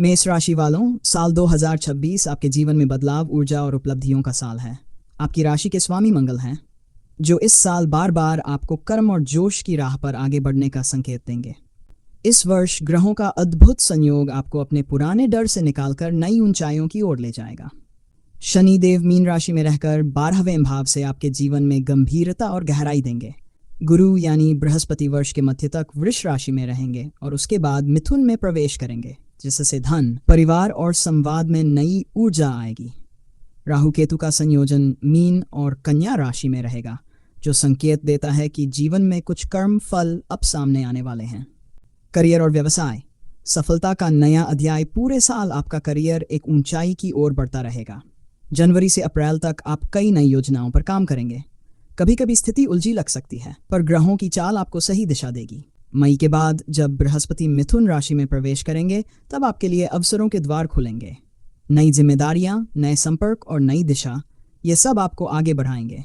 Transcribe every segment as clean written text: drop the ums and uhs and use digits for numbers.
मेष राशि वालों, साल 2026 आपके जीवन में बदलाव, ऊर्जा और उपलब्धियों का साल है। आपकी राशि के स्वामी मंगल हैं, जो इस साल बार बार आपको कर्म और जोश की राह पर आगे बढ़ने का संकेत देंगे। इस वर्ष ग्रहों का अद्भुत संयोग आपको अपने पुराने डर से निकालकर नई ऊंचाइयों की ओर ले जाएगा। शनि देव मीन राशि में रहकर 12वें भाव से आपके जीवन में गंभीरता और गहराई देंगे। गुरु यानी बृहस्पति वर्ष के मध्य तक वृष राशि में रहेंगे और उसके बाद मिथुन में प्रवेश करेंगे, जिससे धन, परिवार और संवाद में नई ऊर्जा आएगी। राहु केतु का संयोजन मीन और कन्या राशि में रहेगा, जो संकेत देता है कि जीवन में कुछ कर्म फल अब सामने आने वाले हैं। करियर और व्यवसाय, सफलता का नया अध्याय। पूरे साल आपका करियर एक ऊंचाई की ओर बढ़ता रहेगा। जनवरी से अप्रैल तक आप कई नई योजनाओं पर काम करेंगे। कभी कभी स्थिति उलझी लग सकती है, पर ग्रहों की चाल आपको सही दिशा देगी। मई के बाद जब बृहस्पति मिथुन राशि में प्रवेश करेंगे, तब आपके लिए अवसरों के द्वार खुलेंगे। नई जिम्मेदारियां, नए संपर्क और नई दिशा, ये सब आपको आगे बढ़ाएंगे।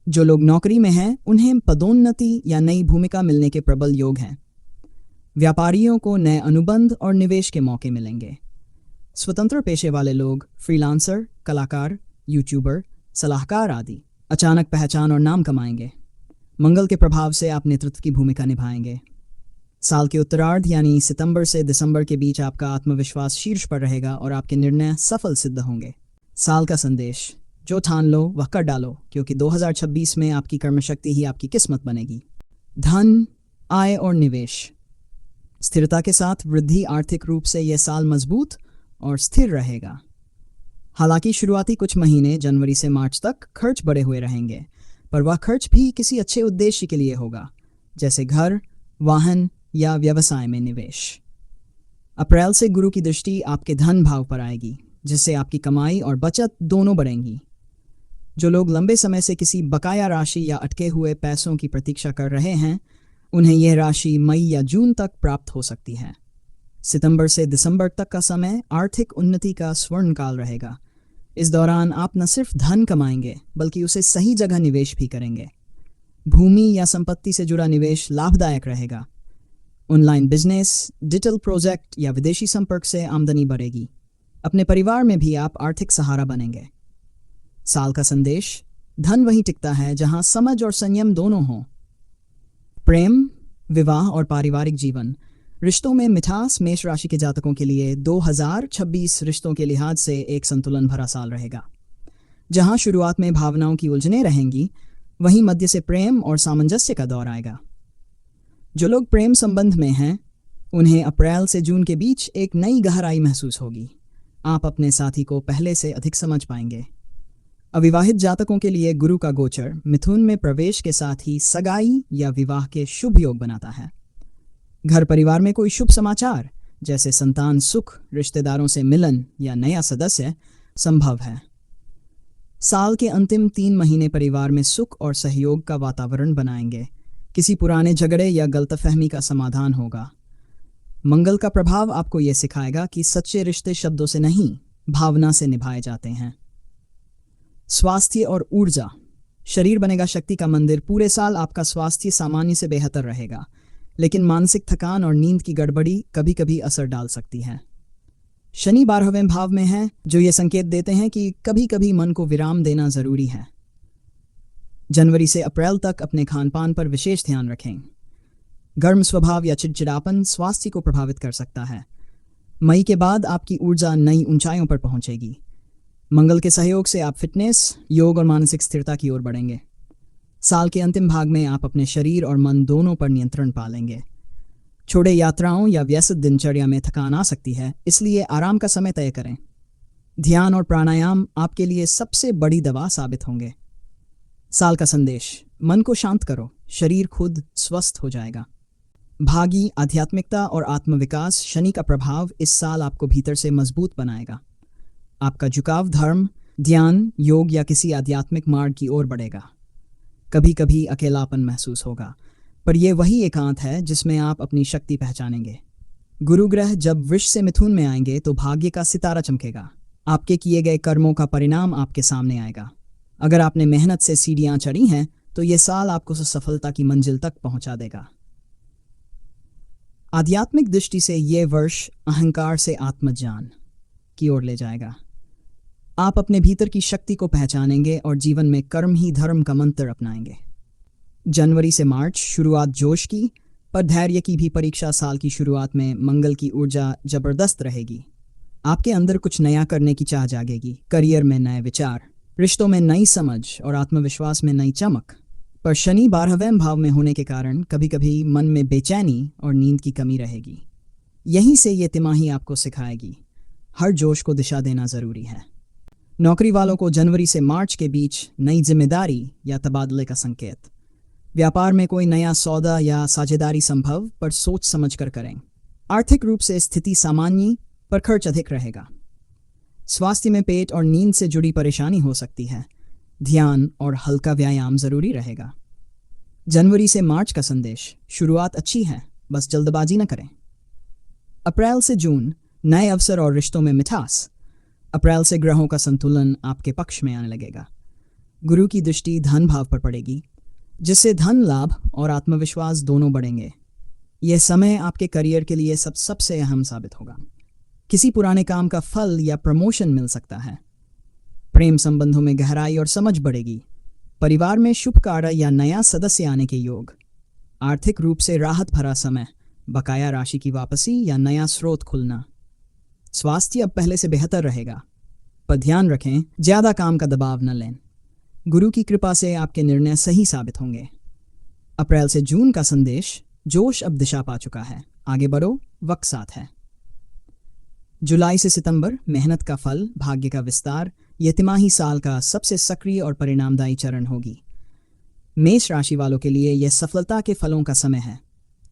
जो लोग नौकरी में हैं, उन्हें पदोन्नति या नई भूमिका मिलने के प्रबल योग हैं। व्यापारियों को नए अनुबंध और निवेश के मौके मिलेंगे। स्वतंत्र पेशे वाले लोग, फ्रीलांसर, कलाकार, यूट्यूबर, सलाहकार आदि अचानक पहचान और नाम कमाएंगे। मंगल के प्रभाव से आप नेतृत्व की भूमिका निभाएंगे। साल के उत्तरार्ध यानी सितंबर से दिसंबर के बीच आपका आत्मविश्वास शीर्ष पर रहेगा और आपके निर्णय सफल सिद्ध होंगे। साल का संदेश, जो ठान लो वह कर डालो, क्योंकि 2026 में आपकी कर्मशक्ति ही आपकी किस्मत बनेगी। धन, आय और निवेश, स्थिरता के साथ वृद्धि। आर्थिक रूप से यह साल मजबूत और स्थिर रहेगा। हालांकि शुरुआती कुछ महीने जनवरी से मार्च तक खर्च बढ़े हुए रहेंगे, पर वह खर्च भी किसी अच्छे उद्देश्य के लिए होगा, जैसे घर, वाहन या व्यवसाय में निवेश। अप्रैल से गुरु की दृष्टि आपके धन भाव पर आएगी, जिससे आपकी कमाई और बचत दोनों बढ़ेंगी। जो लोग लंबे समय से किसी बकाया राशि या अटके हुए पैसों की प्रतीक्षा कर रहे हैं, उन्हें यह राशि मई या जून तक प्राप्त हो सकती है। सितंबर से दिसंबर तक का समय आर्थिक उन्नति का स्वर्णकाल रहेगा। इस दौरान आप न सिर्फ धन कमाएंगे, बल्कि उसे सही जगह निवेश भी करेंगे। भूमि या संपत्ति से जुड़ा निवेश लाभदायक रहेगा। ऑनलाइन बिजनेस, डिजिटल प्रोजेक्ट या विदेशी संपर्क से आमदनी बढ़ेगी। अपने परिवार में भी आप आर्थिक सहारा बनेंगे। साल का संदेश, धन वहीं टिकता है जहां समझ और संयम दोनों हों। प्रेम, विवाह और पारिवारिक जीवन, रिश्तों में मिठास। मेष राशि के जातकों के लिए 2026 रिश्तों के लिहाज से एक संतुलन भरा साल रहेगा। जहां शुरुआत में भावनाओं की उलझनें रहेंगी, वहीं मध्य से प्रेम और सामंजस्य का दौर आएगा। जो लोग प्रेम संबंध में हैं, उन्हें अप्रैल से जून के बीच एक नई गहराई महसूस होगी। आप अपने साथी को पहले से अधिक समझ पाएंगे। अविवाहित जातकों के लिए गुरु का गोचर मिथुन में प्रवेश के साथ ही सगाई या विवाह के शुभ योग बनाता है। घर परिवार में कोई शुभ समाचार, जैसे संतान सुख, रिश्तेदारों से मिलन या नया सदस्य संभव है। साल के अंतिम 3 महीने परिवार में सुख और सहयोग का वातावरण बनाएंगे। किसी पुराने झगड़े या गलतफहमी का समाधान होगा। मंगल का प्रभाव आपको यह सिखाएगा कि सच्चे रिश्ते शब्दों से नहीं, भावना से निभाए जाते हैं। स्वास्थ्य और ऊर्जा, शरीर बनेगा शक्ति का मंदिर। पूरे साल आपका स्वास्थ्य सामान्य से बेहतर रहेगा, लेकिन मानसिक थकान और नींद की गड़बड़ी कभी कभी असर डाल सकती है। शनि 12वें भाव में है, जो ये संकेत देते हैं कि कभी कभी मन को विराम देना जरूरी है। जनवरी से अप्रैल तक अपने खान पान पर विशेष ध्यान रखें। गर्म स्वभाव या चिड़चिड़ापन स्वास्थ्य को प्रभावित कर सकता है। मई के बाद आपकी ऊर्जा नई ऊंचाइयों पर पहुंचेगी। मंगल के सहयोग से आप फिटनेस, योग और मानसिक स्थिरता की ओर बढ़ेंगे। साल के अंतिम भाग में आप अपने शरीर और मन दोनों पर नियंत्रण पालेंगे। छोटे यात्राओं या व्यस्त दिनचर्या में थकान आ सकती है, इसलिए आराम का समय तय करें। ध्यान और प्राणायाम आपके लिए सबसे बड़ी दवा साबित होंगे। साल का संदेश, मन को शांत करो, शरीर खुद स्वस्थ हो जाएगा। भागी, आध्यात्मिकता और आत्मविकास, शनि का प्रभाव इस साल आपको भीतर से मजबूत बनाएगा। आपका झुकाव धर्म, ध्यान, योग या किसी आध्यात्मिक मार्ग की ओर बढ़ेगा। कभी कभी अकेलापन महसूस होगा, पर यह वही एकांत है जिसमें आप अपनी शक्ति पहचानेंगे। गुरु ग्रह जब वृष से मिथुन में आएंगे तो भाग्य का सितारा चमकेगा। आपके किए गए कर्मों का परिणाम आपके सामने आएगा। अगर आपने मेहनत से सीढ़ियां चढ़ी हैं, तो यह साल आपको सफलता की मंजिल तक पहुंचा देगा। आध्यात्मिक दृष्टि से ये वर्ष अहंकार से आत्मज्ञान की ओर ले जाएगा। आप अपने भीतर की शक्ति को पहचानेंगे और जीवन में कर्म ही धर्म का मंत्र अपनाएंगे। जनवरी से मार्च शुरुआत जोश की, पर धैर्य की भी परीक्षा। साल की शुरुआत में मंगल की ऊर्जा जबरदस्त रहेगी। आपके अंदर कुछ नया करने की चाह जागेगी। करियर में नए विचार, रिश्तों में नई समझ और आत्मविश्वास में नई चमक। पर शनि 12वें भाव में होने के कारण कभी कभी मन में बेचैनी और नींद की कमी रहेगी। यहीं से ये तिमाही आपको सिखाएगी हर जोश को दिशा देना जरूरी है। नौकरी वालों को जनवरी से मार्च के बीच नई जिम्मेदारी या तबादले का संकेत। व्यापार में कोई नया सौदा या साझेदारी संभव, पर सोच समझ कर करें। आर्थिक रूप से स्थिति सामान्य, पर खर्च अधिक रहेगा। स्वास्थ्य में पेट और नींद से जुड़ी परेशानी हो सकती है। ध्यान और हल्का व्यायाम जरूरी रहेगा। जनवरी से मार्च का संदेश, शुरुआत अच्छी है, बस जल्दबाजी न करें। अप्रैल से जून नए अवसर और रिश्तों में मिठास। अप्रैल से ग्रहों का संतुलन आपके पक्ष में आने लगेगा। गुरु की दृष्टि धन भाव पर पड़ेगी, जिससे धन लाभ और आत्मविश्वास दोनों बढ़ेंगे। यह समय आपके करियर के लिए सबसे अहम साबित होगा। किसी पुराने काम का फल या प्रमोशन मिल सकता है। प्रेम संबंधों में गहराई और समझ बढ़ेगी। परिवार में शुभ कार्य या नया सदस्य आने के योग। आर्थिक रूप से राहत भरा समय, बकाया राशि की वापसी या नया स्रोत खुलना। स्वास्थ्य अब पहले से बेहतर रहेगा, पर ध्यान रखें ज्यादा काम का दबाव न लें। गुरु की कृपा से आपके निर्णय सही साबित होंगे। अप्रैल से जून का संदेश, जोश अब दिशा पा चुका है, आगे बढ़ो, वक्त साथ है। जुलाई से सितंबर मेहनत का फल, भाग्य का विस्तार। यह तिमाही साल का सबसे सक्रिय और परिणामदायी चरण होगी। मेष राशि वालों के लिए यह सफलता के फलों का समय है।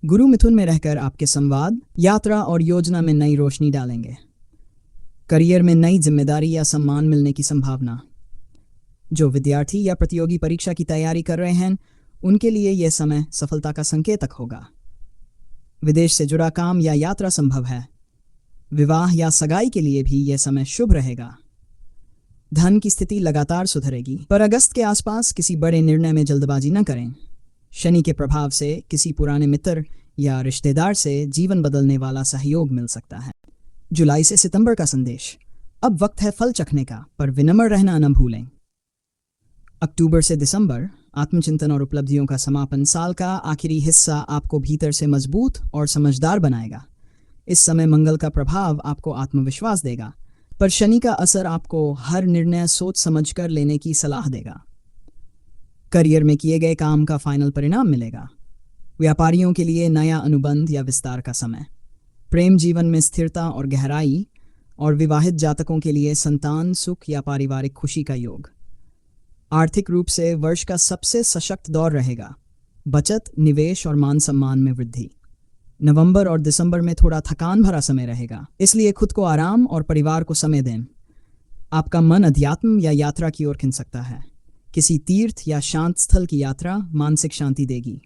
गुरु मिथुन में रहकर आपके संवाद, यात्रा और योजना में नई रोशनी डालेंगे। करियर में नई जिम्मेदारी या सम्मान मिलने की संभावना। जो विद्यार्थी या प्रतियोगी परीक्षा की तैयारी कर रहे हैं, उनके लिए यह समय सफलता का संकेतक होगा। विदेश से जुड़ा काम या यात्रा संभव है। विवाह या सगाई के लिए भी यह समय शुभ रहेगा। धन की स्थिति लगातार सुधरेगी, पर अगस्त के आसपास किसी बड़े निर्णय में जल्दबाजी न करें। शनि के प्रभाव से किसी पुराने मित्र या रिश्तेदार से जीवन बदलने वाला सहयोग मिल सकता है। जुलाई से सितंबर का संदेश, अब वक्त है फल चखने का, पर विनम्र रहना न भूलें। अक्टूबर से दिसंबर आत्मचिंतन और उपलब्धियों का समापन। साल का आखिरी हिस्सा आपको भीतर से मजबूत और समझदार बनाएगा। इस समय मंगल का प्रभाव आपको आत्मविश्वास देगा, पर शनि का असर आपको हर निर्णय सोच समझकर लेने की सलाह देगा। करियर में किए गए काम का फाइनल परिणाम मिलेगा। व्यापारियों के लिए नया अनुबंध या विस्तार का समय। प्रेम जीवन में स्थिरता और गहराई, और विवाहित जातकों के लिए संतान सुख या पारिवारिक खुशी का योग। आर्थिक रूप से वर्ष का सबसे सशक्त दौर रहेगा। बचत, निवेश और मान सम्मान में वृद्धि। नवंबर और दिसंबर में थोड़ा थकान भरा समय रहेगा, इसलिए खुद को आराम और परिवार को समय दें। आपका मन अध्यात्म या यात्रा की ओर खिंच सकता है। किसी तीर्थ या शांत स्थल की यात्रा मानसिक शांति देगी।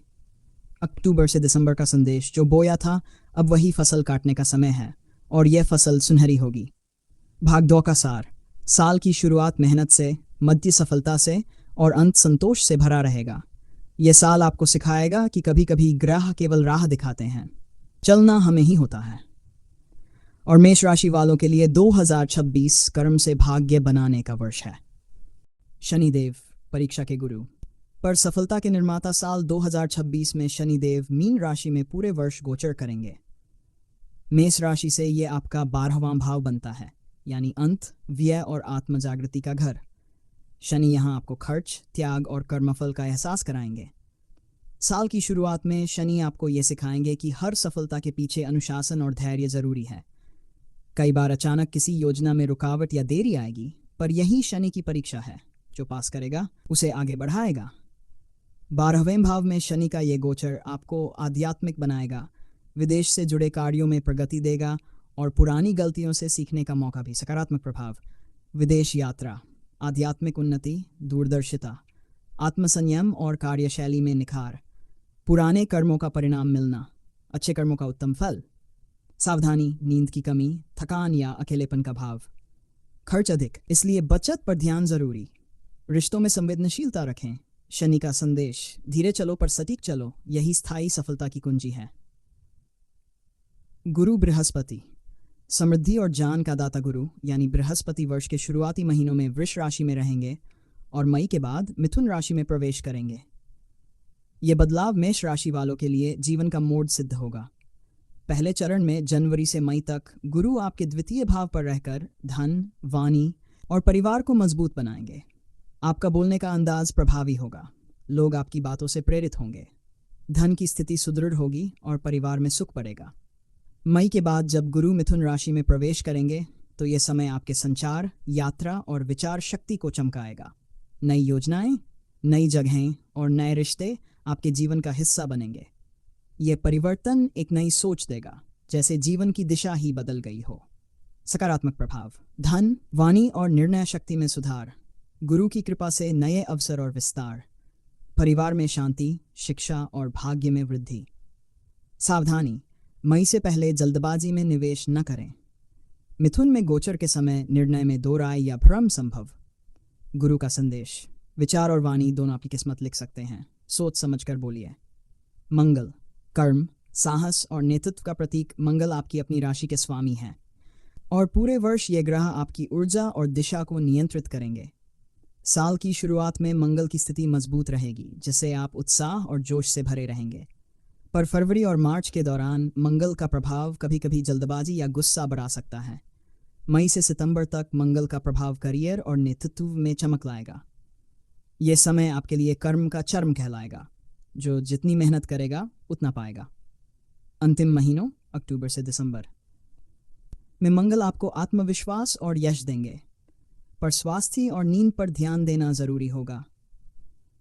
अक्टूबर से दिसंबर का संदेश, जो बोया था अब वही फसल काटने का समय है, और यह फसल सुनहरी होगी। भागदौड़ का सार, साल की शुरुआत मेहनत से, मध्य सफलता से और अंत संतोष से भरा रहेगा। यह साल आपको सिखाएगा कि कभी कभी ग्रह केवल राह दिखाते हैं, चलना हमें ही होता है। और मेष राशि वालों के लिए 2026 कर्म से भाग्य बनाने का वर्ष है। शनिदेव परीक्षा के गुरु, पर सफलता के निर्माता। साल 2026 में शनिदेव मीन राशि में पूरे वर्ष गोचर करेंगे। मेष राशि से ये आपका 12वां भाव बनता है, यानी अंत, व्यय और आत्म जागृति का घर। शनि यहाँ आपको खर्च, त्याग और कर्मफल का एहसास कराएंगे। साल की शुरुआत में शनि आपको ये सिखाएंगे कि हर सफलता के पीछे अनुशासन और धैर्य जरूरी है। कई बार अचानक किसी योजना में रुकावट या देरी आएगी, पर यही शनि की परीक्षा है। जो पास करेगा उसे आगे बढ़ाएगा। 12वें भाव में शनि का ये गोचर आपको आध्यात्मिक बनाएगा, विदेश से जुड़े कार्यों में प्रगति देगा और पुरानी गलतियों से सीखने का मौका भी। सकारात्मक प्रभाव, विदेश यात्रा, आध्यात्मिक उन्नति, दूरदर्शिता, आत्मसंयम और कार्यशैली में निखार, पुराने कर्मों का परिणाम मिलना, अच्छे कर्मों का उत्तम फल। सावधानी, नींद की कमी, थकान या अकेलेपन का भाव। खर्च अधिक, इसलिए बचत पर ध्यान जरूरी। रिश्तों में संवेदनशीलता रखें। शनि का संदेश, धीरे चलो पर सटीक चलो, यही स्थायी सफलता की कुंजी है। गुरु बृहस्पति, समृद्धि और ज्ञान का दाता गुरु यानी बृहस्पति वर्ष के शुरुआती महीनों में वृष राशि में रहेंगे और मई के बाद मिथुन राशि में प्रवेश करेंगे। ये बदलाव मेष राशि वालों के लिए जीवन का मोड़ सिद्ध होगा। पहले चरण में जनवरी से मई तक गुरु आपके द्वितीय भाव पर रहकर धन, वाणी और परिवार को मजबूत बनाएंगे। आपका बोलने का अंदाज प्रभावी होगा, लोग आपकी बातों से प्रेरित होंगे, धन की स्थिति सुदृढ़ होगी और परिवार में सुख बढ़ेगा। मई के बाद जब गुरु मिथुन राशि में प्रवेश करेंगे तो ये समय आपके संचार, यात्रा और विचार शक्ति को चमकाएगा। नई योजनाएं, नई जगहें और नए रिश्ते आपके जीवन का हिस्सा बनेंगे। ये परिवर्तन एक नई सोच देगा, जैसे जीवन की दिशा ही बदल गई हो। सकारात्मक प्रभाव, धन, वाणी और निर्णय शक्ति में सुधार, गुरु की कृपा से नए अवसर और विस्तार, परिवार में शांति, शिक्षा और भाग्य में वृद्धि। सावधानी, मई से पहले जल्दबाजी में निवेश न करें। मिथुन में गोचर के समय निर्णय में दो राय या भ्रम संभव। गुरु का संदेश, विचार और वाणी दोनों आपकी किस्मत लिख सकते हैं, सोच समझकर बोलिए। मंगल, कर्म, साहस और नेतृत्व का प्रतीक मंगल आपकी अपनी राशि के स्वामी हैं और पूरे वर्ष ये ग्रह आपकी ऊर्जा और दिशा को नियंत्रित करेंगे। साल की शुरुआत में मंगल की स्थिति मजबूत रहेगी, जिससे आप उत्साह और जोश से भरे रहेंगे। पर फरवरी और मार्च के दौरान मंगल का प्रभाव कभी कभी जल्दबाजी या गुस्सा बढ़ा सकता है। मई से सितंबर तक मंगल का प्रभाव करियर और नेतृत्व में चमक लाएगा। ये समय आपके लिए कर्म का चरम कहलाएगा, जो जितनी मेहनत करेगा उतना पाएगा। अंतिम महीनों अक्टूबर से दिसंबर में मंगल आपको आत्मविश्वास और यश देंगे, पर स्वास्थ्य और नींद पर ध्यान देना जरूरी होगा।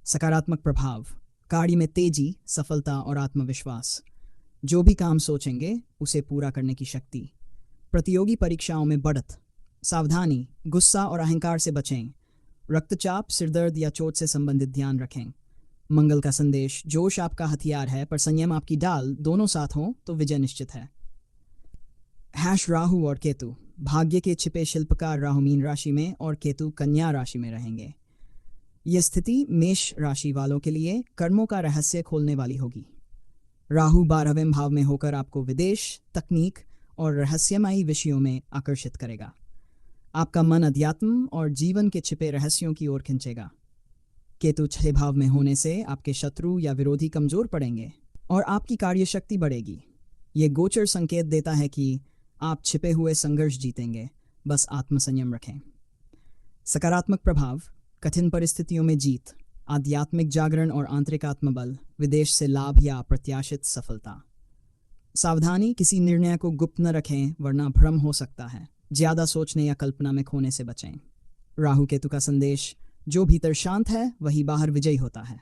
सकारात्मक प्रभाव, कार्य में तेजी, सफलता और आत्मविश्वास, जो भी काम सोचेंगे उसे पूरा करने की शक्ति। प्रतियोगी परीक्षाओं में बढ़त। सावधानी, गुस्सा और अहंकार से बचें। रक्तचाप, सिरदर्द या चोट से संबंधित ध्यान रखें। मंगल का संदेश, जोश आपका हथियार है पर संयम आपकी ढाल, दोनों साथ हों तो विजय निश्चित है। राहु और केतु, भाग्य के छिपे शिल्पकार राहु मीन राशि में और केतु कन्या राशि में रहेंगे। यह स्थिति मेष राशि वालों के लिए कर्मों का रहस्य खोलने वाली होगी। राहु 12वें भाव में होकर आपको विदेश, तकनीक और रहस्यमयी विषयों में आकर्षित करेगा। आपका मन अध्यात्म और जीवन के छिपे रहस्यों की ओर खींचेगा। केतु 6 भाव में होने से आपके शत्रु या विरोधी कमजोर पड़ेंगे और आपकी कार्यशक्ति बढ़ेगी। ये गोचर संकेत देता है कि आप छिपे हुए संघर्ष जीतेंगे, बस आत्मसंयम रखें। सकारात्मक प्रभाव, कठिन परिस्थितियों में जीत, आध्यात्मिक जागरण और आंतरिक आत्मबल, विदेश से लाभ या अप्रत्याशित सफलता। सावधानी, किसी निर्णय को गुप्त न रखें वरना भ्रम हो सकता है। ज्यादा सोचने या कल्पना में खोने से बचें। राहु केतु का संदेश, जो भीतर शांत है वही बाहर विजयी होता है।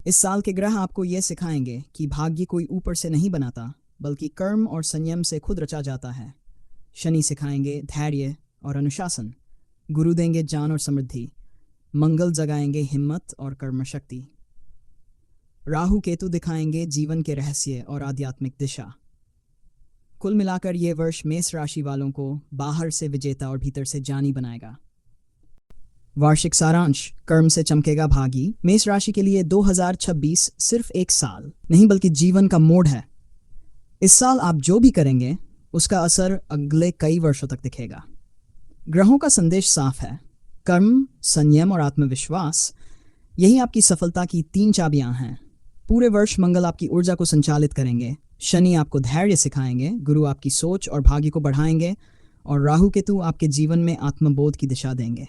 इस साल के ग्रह आपको ये सिखाएंगे कि भाग्य कोई ऊपर से नहीं बनाता, बल्कि कर्म और संयम से खुद रचा जाता है। शनि सिखाएंगे धैर्य और अनुशासन, गुरु देंगे ज्ञान और समृद्धि, मंगल जगाएंगे हिम्मत और कर्म शक्ति। राहु केतु दिखाएंगे जीवन के रहस्य और आध्यात्मिक दिशा। कुल मिलाकर ये वर्ष मेष राशि वालों को बाहर से विजेता और भीतर से ज्ञानी बनाएगा। वार्षिक सारांश, कर्म से चमकेगा भागी। मेष राशि के लिए 2026 सिर्फ एक साल नहीं बल्कि जीवन का मोड़ है। इस साल आप जो भी करेंगे उसका असर अगले कई वर्षों तक दिखेगा। ग्रहों का संदेश साफ है, कर्म, संयम और आत्मविश्वास, यही आपकी सफलता की 3 चाबियां हैं। पूरे वर्ष मंगल आपकी ऊर्जा को संचालित करेंगे, शनि आपको धैर्य सिखाएंगे, गुरु आपकी सोच और भाग्य को बढ़ाएंगे और राहु केतु आपके जीवन में आत्मबोध की दिशा देंगे।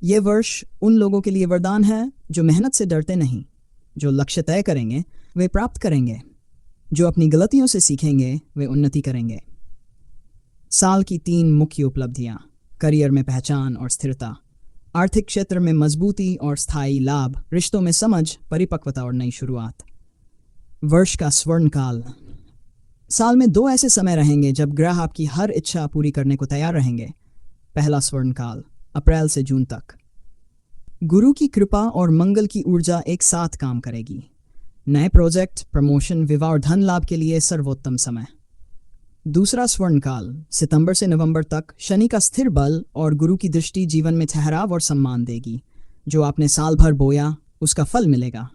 ये वर्ष उन लोगों के लिए वरदान है जो मेहनत से डरते नहीं, जो लक्ष्य तय करेंगे वे प्राप्त करेंगे, जो अपनी गलतियों से सीखेंगे वे उन्नति करेंगे। साल की 3 मुख्य उपलब्धियां, करियर में पहचान और स्थिरता, आर्थिक क्षेत्र में मजबूती और स्थायी लाभ, रिश्तों में समझ, परिपक्वता और नई शुरुआत। वर्ष का स्वर्ण काल, साल में 2 ऐसे समय रहेंगे जब ग्रह आपकी हर इच्छा पूरी करने को तैयार रहेंगे। पहला स्वर्ण काल, अप्रैल से जून तक, गुरु की कृपा और मंगल की ऊर्जा एक साथ काम करेगी। नए प्रोजेक्ट, प्रमोशन, विवाह और धन लाभ के लिए सर्वोत्तम समय। दूसरा स्वर्ण काल, सितंबर से नवंबर तक, शनि का स्थिर बल और गुरु की दृष्टि जीवन में ठहराव और सम्मान देगी। जो आपने साल भर बोया उसका फल मिलेगा।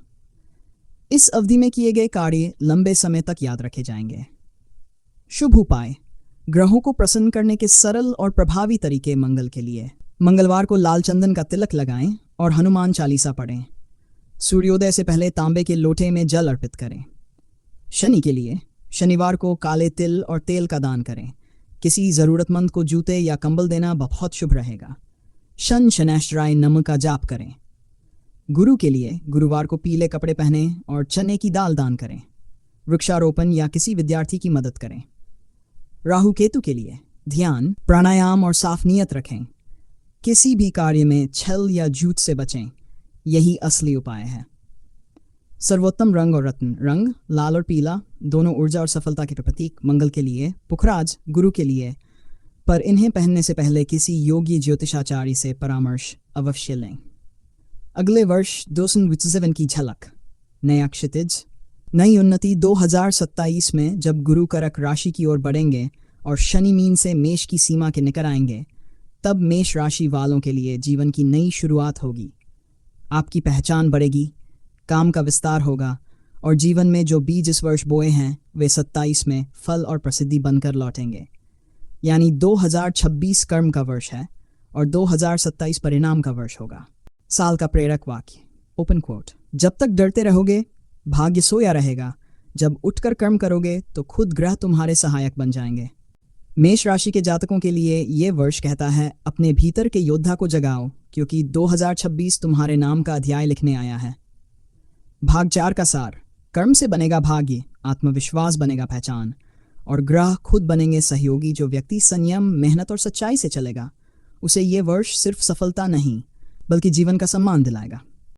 इस अवधि में किए गए कार्य लंबे समय तक याद रखे जाएंगे। शुभ उपाय। ग्रहों को प्रसन्न करने के सरल और प्रभावी तरीके मंगल के लिए। मंगलवार को लाल चंदन का तिलक लगाएं और हनुमान चालीसा पढ़ें। सूर्योदय से पहले तांबे के लोटे में जल अर्पित करें। शनि के लिए शनिवार को काले तिल और तेल का दान करें। किसी ज़रूरतमंद को जूते या कंबल देना बहुत शुभ रहेगा। शन शनैश्चराय नम का जाप करें। गुरु के लिए गुरुवार को पीले कपड़े पहनें और चने की दाल दान करें। वृक्षारोपण या किसी विद्यार्थी की मदद करें। राहु केतु के लिए ध्यान, प्राणायाम और साफ नियत रखें। किसी भी कार्य में छल या झूठ से बचें, यही असली उपाय है। सर्वोत्तम रंग और रत्न। रंग लाल और पीला दोनों ऊर्जा और सफलता के प्रतीक मंगल के लिए। पुखराज गुरु के लिए, पर इन्हें पहनने से पहले किसी योगी ज्योतिषाचार्य से परामर्श अवश्य लें। अगले वर्ष 2027 की झलक। नया क्षितिज, नई उन्नति। 2027 में जब गुरु कर्क राशि की ओर बढ़ेंगे और शनि मीन से मेष की सीमा के निकट आएंगे, तब मेष राशि वालों के लिए जीवन की नई शुरुआत होगी। आपकी पहचान बढ़ेगी, काम का विस्तार होगा और जीवन में जो बीज इस वर्ष बोए हैं वे 27 में फल और प्रसिद्धि बनकर लौटेंगे। यानी 2026 कर्म का वर्ष है और 2027 परिणाम का वर्ष होगा। साल का प्रेरक वाक्य, ओपन कोट। जब तक डरते रहोगे भाग्य सोया रहेगा, जब उठकर कर्म करोगे तो खुद ग्रह तुम्हारे सहायक बन जाएंगे। मेष राशि के जातकों के लिए ये वर्ष कहता है अपने भीतर के योद्धा को जगाओ, क्योंकि 2026 तुम्हारे नाम का अध्याय लिखने आया है। भाग 4 का सार। कर्म से बनेगा भाग्य, आत्मविश्वास बनेगा पहचान और ग्रह खुद बनेंगे सहयोगी। जो व्यक्ति संयम, मेहनत और सच्चाई से चलेगा उसे ये वर्ष सिर्फ सफलता नहीं बल्कि जीवन का सम्मान दिलाएगा।